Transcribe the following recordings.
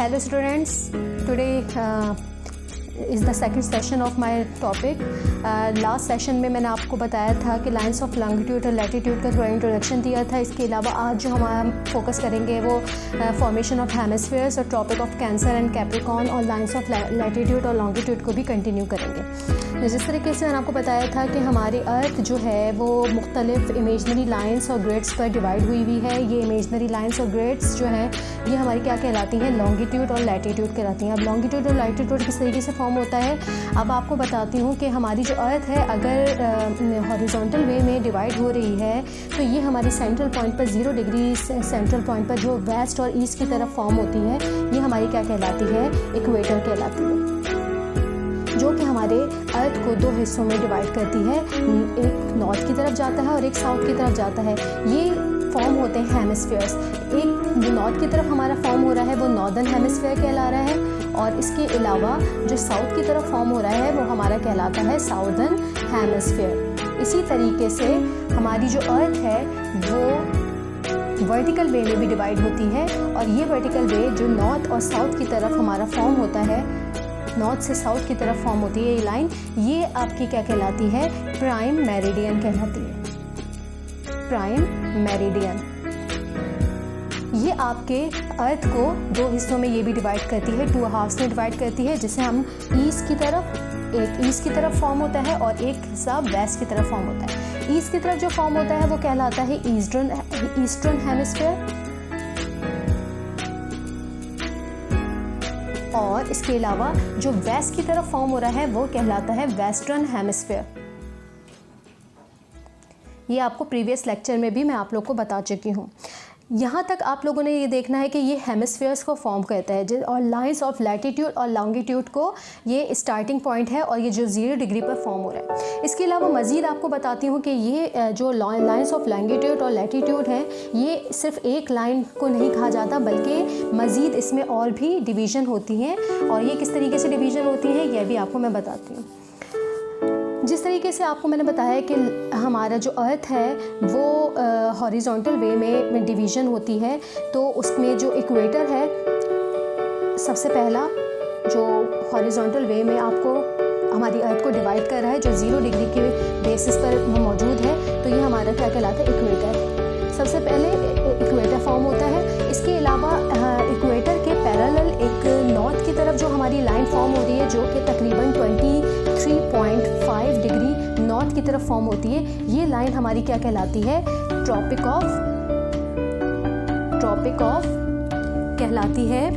Hello students, today is the second session of my topic. Last session में मैंने आपको बताया था कि लाइंस ऑफ लॉन्गिट्यूड और लैटिट्यूड का थोड़ा इंट्रोडक्शन दिया था. इसके अलावा आज जो हम फोकस करेंगे वो फॉर्मेशन ऑफ हेमिस्फीयर्स और tropic of cancer and capricorn और लाइंस ऑफ लैटिट्यूड और लॉन्गिट्यूड को भी कंटिन्यू करेंगे. जिस तरीके से मैंने आपको बताया था कि हमारी अर्थ जो है वो मुख्तलिफ इमेजनरी लाइंस और ग्रिड्स पर डिवाइड हुई है. ये इमेजनरी लाइंस और ग्रिड्स जो हैं ये हमारी क्या कहलाती हैं, लॉन्गिट्यूड और लैटिट्यूड कहलाती हैं. अब लॉन्गिट्यूड और लैटिट्यूड किस तरीके से फॉर्म होता है अब आपको बताती हूँ कि हमारी जो अर्थ है अगर हॉरिजॉन्टल वे में डिवाइड हो रही है तो ये हमारी सेंट्रल पॉइंट पर 0 डिग्री सेंट्रल पॉइंट पर जो वेस्ट और ईस्ट की तरफ फॉर्म होती है ये हमारी क्या कहलाती है, इक्वेटर कहलाती है, जो कि हमारे अर्थ को दो हिस्सों में डिवाइड करती है. एक नॉर्थ की तरफ जाता है और एक साउथ की तरफ जाता है. ये फॉर्म होते हैं हेमिस्फीयर्स. एक जो नॉर्थ की तरफ हमारा फॉर्म हो रहा है वो नॉर्दर्न हेमिस्फीयर कहला रहा है और इसके अलावा जो साउथ की तरफ फॉर्म हो रहा है वो हमारा कहलाता है साउदर्न हेमिस्फीयर. इसी तरीके से हमारी जो अर्थ है वो वर्टिकल वे में भी डिवाइड होती है और ये वर्टिकल वे जो नॉर्थ और साउथ की तरफ हमारा फॉर्म होता है, नॉर्थ से साउथ की तरफ फॉर्म होती है ये लाइन, ये आपकी क्या कहलाती है, प्राइम मेरिडियन कहलाती है. प्राइम मेरिडियन ये आपके अर्थ को दो हिस्सों में ये भी डिवाइड करती है, 2 हाफ्स में डिवाइड करती है, जिसे हम ईस्ट की तरफ, एक ईस्ट की तरफ फॉर्म होता है और एक हिस्सा वेस्ट की तरफ फॉर्म होता है. ईस्ट की तरफ जो फॉर्म होता है वो कहलाता है ईस्टर्न हेमिस्फीयर और इसके अलावा जो वेस्ट की तरफ फॉर्म हो रहा है वो कहलाता है वेस्टर्न हेमिस्फीयर. ये आपको प्रीवियस लेक्चर में भी मैं आप लोग को बता चुकी हूँ. यहाँ तक आप लोगों ने ये देखना है कि ये हेमिस्फीयर्स को फॉर्म करता है और लाइंस ऑफ लैटिट्यूड और लॉन्गिट्यूड को ये स्टार्टिंग पॉइंट है और ये जो 0 डिग्री पर फॉर्म हो रहा है. इसके अलावा मज़ीद आपको बताती हूँ कि ये जो लाइंस ऑफ लॉन्गिट्यूड और लैटिट्यूड हैं ये सिर्फ एक लाइन को नहीं कहा जाता बल्कि मज़ीद इसमें और भी डिवीज़न होती हैं और ये किस तरीके से डिवीज़न होती है यह भी आपको मैं बताती हूँ. जिस तरीके से आपको मैंने बताया कि हमारा जो अर्थ है वो हॉरिजॉन्टल वे में डिवीज़न होती है तो उसमें जो इक्वेटर है सबसे पहला जो हॉरिजॉन्टल वे में आपको हमारी अर्थ को डिवाइड कर रहा है जो 0 डिग्री के बेसिस पर मौजूद है तो ये हमारा क्या कहलाता है, इक्वेटर. सबसे पहले इक्वेटर फॉर्म होता है. इसके अलावा इक्वेटर के पैरेलल एक नॉर्थ की तरफ जो हमारी लाइन फॉर्म हो रही है जो कि तकरीबन 23.5 डिग्री नॉर्थ की तरफ फॉर्म होती है, ये लाइन हमारी क्या कहलाती है, ट्रॉपिक ऑफ कहलाती है,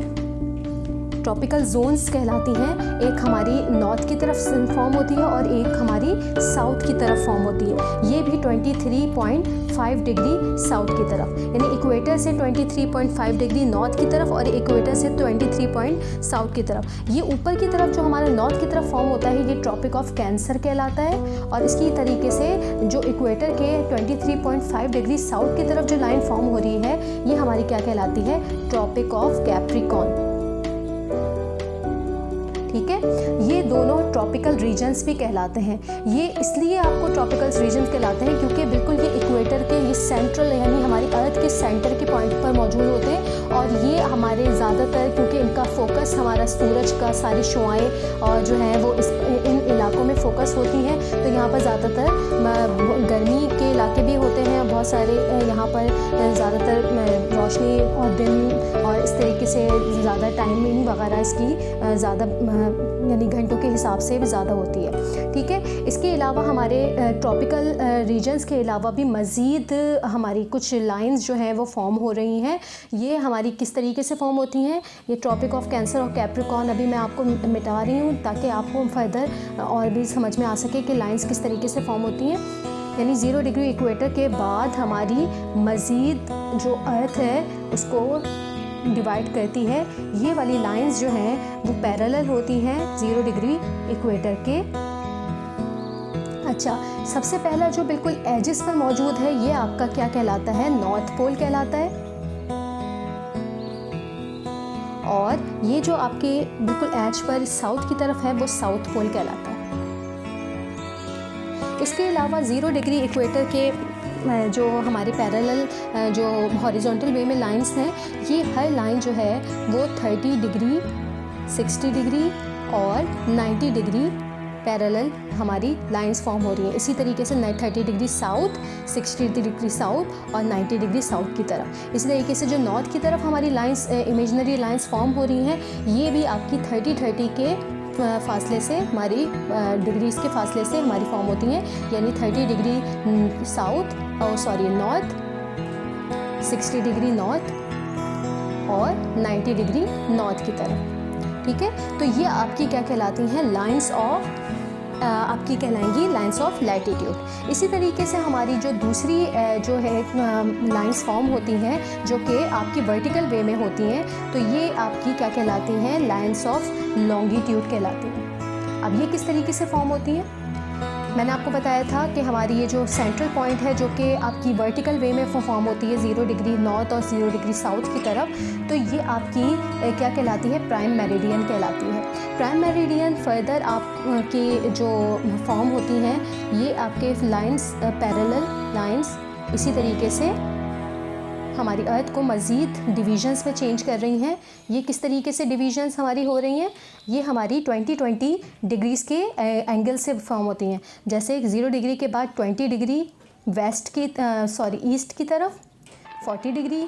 ट्रॉपिकल जोन्स कहलाती हैं. एक हमारी नॉर्थ की तरफ फॉर्म होती है और एक हमारी साउथ की तरफ फॉर्म होती है. ये भी 23.5 डिग्री साउथ की तरफ, यानी इक्वेटर से 23.5 डिग्री नॉर्थ की तरफ और इक्वेटर से 23 साउथ की तरफ. ये ऊपर की तरफ जो हमारा नॉर्थ की तरफ फॉर्म होता है ये ट्रॉपिक ऑफ कैंसर कहलाता है और इसकी तरीके से जो इक्वेटर के 23.5 डिग्री साउथ की तरफ जो लाइन फॉर्म हो रही है ये हमारी क्या कहलाती है, ट्रॉपिक ऑफ कैप्रिकॉर्न. ठीक है, ये दोनों ट्रॉपिकल रीजन्स भी कहलाते हैं. ये इसलिए आपको ट्रॉपिकल रीजन्स कहलाते हैं क्योंकि बिल्कुल ये इक्वेटर के ये सेंट्रल यानी हमारी अर्थ के सेंटर के पॉइंट पर मौजूद होते हैं और ये हमारे ज़्यादातर क्योंकि इनका फोकस हमारा सूरज का सारी शुआएँ और जो हैं वो इन इलाकों में फोकस होती हैं तो यहाँ पर ज़्यादातर गर्मी के इलाके भी होते हैं, बहुत सारे यहाँ पर ज़्यादातर रोशनी और दिन और इस तरीके से ज़्यादा टाइमिंग वगैरह इसकी ज़्यादा यानी घंटों के हिसाब से भी ज़्यादा होती है. ठीक है, इसके अलावा हमारे ट्रॉपिकल रीजन्स के अलावा भी मज़ीद हमारी कुछ लाइंस जो हैं वो फॉर्म हो रही हैं. ये हमारी किस तरीके से फॉर्म होती हैं, ये ट्रॉपिक ऑफ कैंसर और कैप्रिकॉर्न अभी मैं आपको मिटा रही हूँ ताकि आपको फर्दर और भी समझ में आ सके कि लाइंस किस तरीके से फॉर्म होती हैं. यानी 0 डिग्री इक्वेटर के बाद हमारी मज़ीद जो अर्थ है उसको डिवाइड करती है. ये वाली लाइंस जो हैं वो पैरेलल होती हैं 0 डिग्री इक्वेटर के. अच्छा, सबसे पहला जो बिल्कुल एजिस पर मौजूद है ये आपका क्या कहलाता है, नॉर्थ पोल कहलाता है और ये जो आपके बिल्कुल एज पर साउथ की तरफ है वो साउथ पोल कहलाता है. इसके अलावा 0 डिग्री इक्वेटर के जो हमारे पैरेलल जो हॉरिजॉन्टल वे में लाइंस हैं, ये हर लाइन जो है वो 30 डिग्री, 60 डिग्री और 90 डिग्री पैरेलल हमारी लाइंस फॉर्म हो रही हैं। इसी तरीके से 30 डिग्री साउथ, 60 डिग्री साउथ और 90 डिग्री साउथ की तरफ। इसी तरीके से जो नॉर्थ की तरफ हमारी लाइंस, इमेजिनरी लाइंस फॉर्म हो रही हैं, ये भी आपकी 30 के फासले से हमारी डिग्रीज़ के फासले से हमारी फॉर्म होती हैं, यानी 30 degree south north, 60 degree north और 90 डिग्री नॉर्थ की तरफ। ठीक है, तो ये आपकी क्या कहलाती हैं, लाइंस ऑफ, आपकी कहलाएंगी लाइंस ऑफ लैटिट्यूड। इसी तरीके से हमारी जो दूसरी जो है लाइंस फॉर्म होती हैं जो कि आपकी वर्टिकल वे में होती हैं, तो ये आपकी क्या कहलाती हैं, लाइंस ऑफ लॉन्गिट्यूड कहलाती हैं। अब ये किस तरीके से फॉर्म होती हैं, मैंने आपको बताया था कि हमारी ये जो सेंट्रल पॉइंट है जो कि आपकी वर्टिकल वे में फॉर्म होती है 0 डिग्री नॉर्थ और 0 डिग्री साउथ की तरफ, तो ये आपकी क्या कहलाती है, प्राइम मेरिडियन कहलाती है। प्राइम मेरिडियन फर्दर आपकी जो फॉर्म होती हैं, ये आपके लाइंस, पैरेलल लाइंस इसी तरीके से हमारी अर्थ को मज़ीद डिवीजन्स में चेंज कर रही हैं। ये किस तरीके से डिवीजन्स हमारी हो रही हैं, ये हमारी 20 डिग्रीज़ के एंगल से फॉर्म होती हैं। जैसे 0 डिग्री के बाद 20 डिग्री वेस्ट की ईस्ट की तरफ, 40 डिग्री